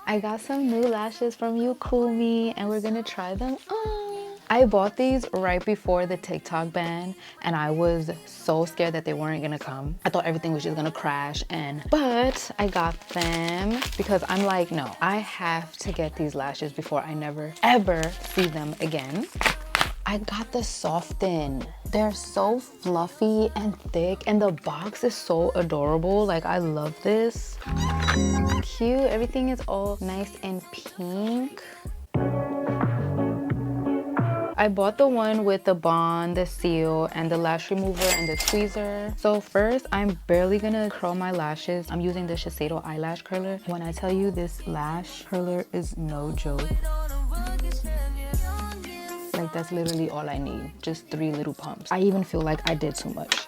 I got some new lashes from Ucoolme and we're gonna try them on. I bought these right before the TikTok ban and I was so scared that they weren't gonna come. I thought everything was just gonna crash but I got them because I'm like, no, I have to get these lashes before I never ever see them again. I got the Softhin. They're so fluffy and thick and the box is so adorable. Like, I love this. Cute, everything is all nice and pink. I bought the one with the bond, the seal, and the lash remover and the tweezer. So first, I'm barely gonna curl my lashes. I'm using the Shiseido eyelash curler. When I tell you this lash curler is no joke. Like, that's literally all I need. Just 3 little pumps. I even feel like I did too much.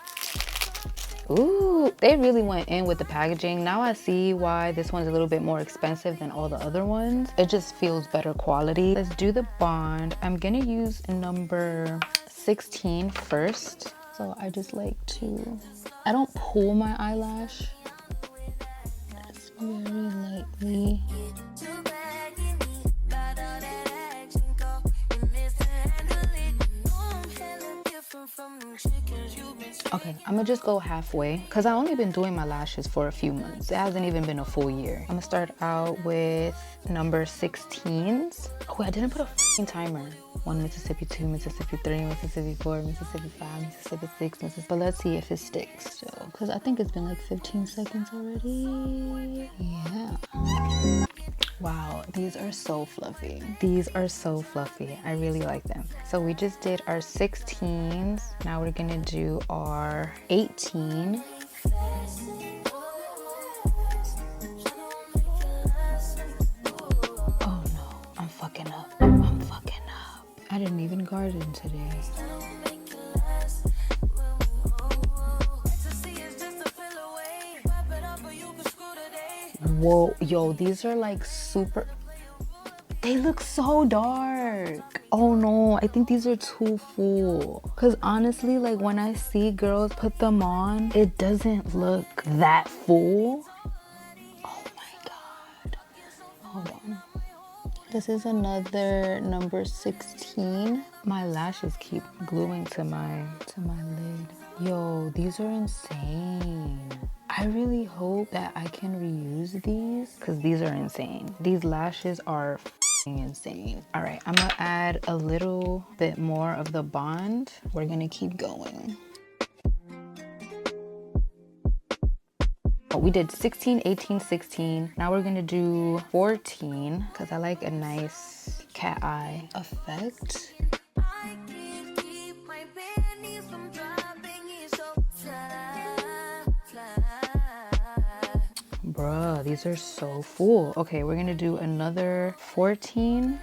Ooh, they really went in with the packaging. Now I see why this one's a little bit more expensive than all the other ones. It just feels better quality. Let's do the bond. I'm gonna use number 16 first. So I just like to, I don't pull my eyelash. Just very lightly. Okay, I'm gonna just go halfway because I've only been doing my lashes for a few months. It hasn't even been a full year. I'm gonna start out with number 16s. Oh, I didn't put a f***ing timer. 1 Mississippi, 2 Mississippi, 3 Mississippi, 4 Mississippi, 5 Mississippi, 6 Mississippi. But let's see if it sticks still because I think it's been like 15 seconds already. Yeah. Wow, these are so fluffy. These are so fluffy. I really like them. So we just did our 16s. Now we're gonna do our 18. Oh no, I'm fucking up. I'm fucking up. I didn't even garden today. Whoa, yo, these are like super, they look so dark. Oh no, I think these are too full. Cause honestly, like when I see girls put them on, it doesn't look that full. Oh my God, hold on. This is another number 16. My lashes keep gluing to my lid. Yo, these are insane. I really hope that I can reuse these because these are insane. These lashes are insane. All right, I'm gonna add a little bit more of the bond. We're gonna keep going. We did 16, 18, 16. Now we're gonna do 14 because I like a nice cat eye effect. Bruh, these are so full. Okay, we're gonna do another 14.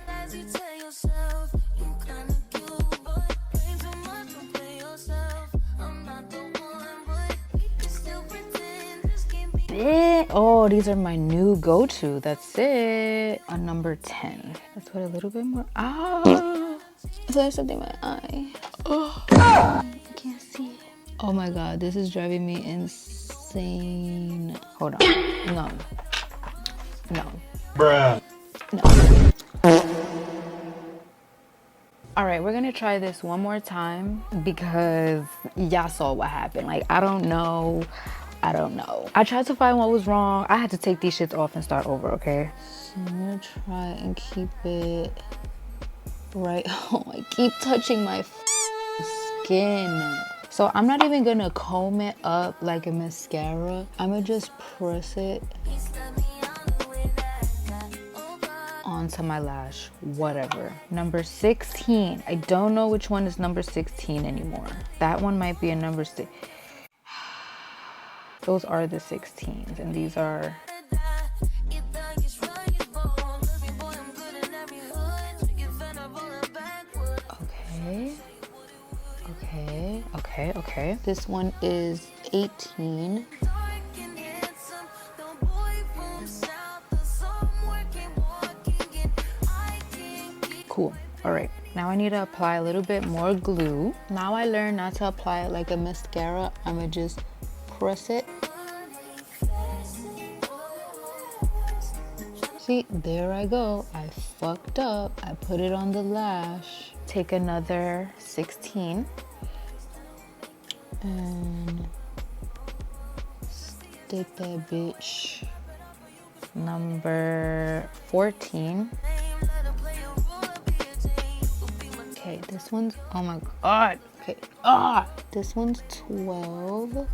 Oh, these are my new go-to. That's it. On number 10. Let's put a little bit more. Ah, I feel like something in my eye. Oh, I can't see it. Oh my God, this is driving me insane. Hold on. No. No. Bruh. No. All right, we're gonna try this one more time because y'all saw what happened. Like, I don't know. I tried to find what was wrong. I had to take these shits off and start over, okay? So I'm gonna try and keep it right. Oh, I keep touching my skin. So I'm not even gonna comb it up like a mascara. I'm gonna just press it onto my lash, whatever. Number 16. I don't know which one is number 16 anymore. That one might be a number 6. Those are the 16s and these are. Okay. This one is 18. Cool. All right, now I need to apply a little bit more glue. Now I learned not to apply it like a mascara. I'm gonna just press it. See, there I go. I fucked up. I put it on the lash. Take another 16 and stick that bitch number 14. Okay, this one's, oh my god. Okay, this one's 12.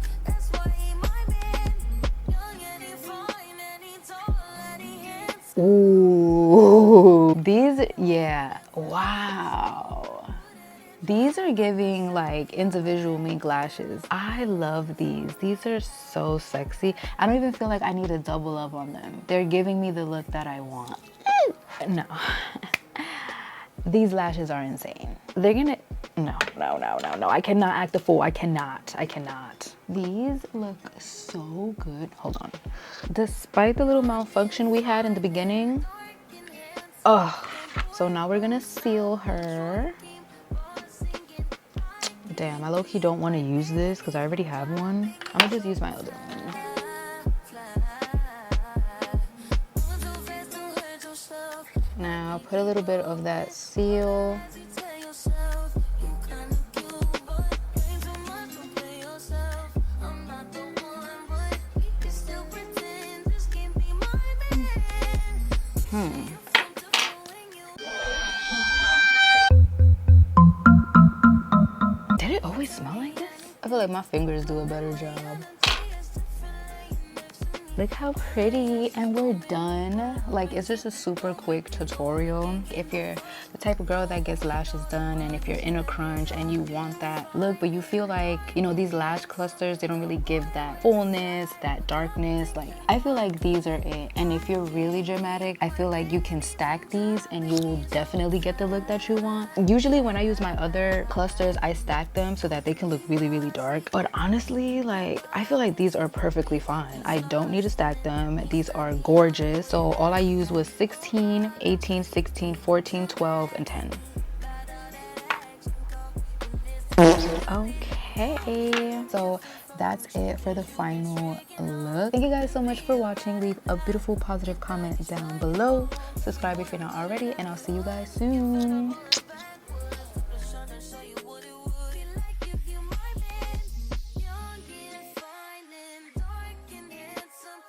Ooh, these, yeah, wow. These are giving like individual mink lashes. I love these. These are so sexy. I don't even feel like I need to double up on them. They're giving me the look that I want. No. These lashes are insane. They're gonna, no. I cannot act a fool. I cannot. These look so good. Hold on. Despite the little malfunction we had in the beginning. So now we're gonna seal her. Damn, I low-key don't want to use this because I already have one. I'm gonna just use my other one. Now put a little bit of that seal. Did it always smell like this? I feel like my fingers do a better job. Look how pretty, and we're done. Like, it's just a super quick tutorial. If you're the type of girl that gets lashes done, and if you're in a crunch and you want that look, but you feel like, you know, these lash clusters, they don't really give that fullness, that darkness. Like, I feel like these are it. And if you're really dramatic, I feel like you can stack these and you will definitely get the look that you want. Usually when I use my other clusters, I stack them so that they can look really, really dark. But honestly, like, I feel like these are perfectly fine. I don't need to stack them. These are gorgeous. So all I used was 16, 18, 16, 14, 12, and 10. Okay, so that's it for the final look. Thank you guys so much for watching. Leave a beautiful positive comment down below. Subscribe if you're not already, and I'll see you guys soon.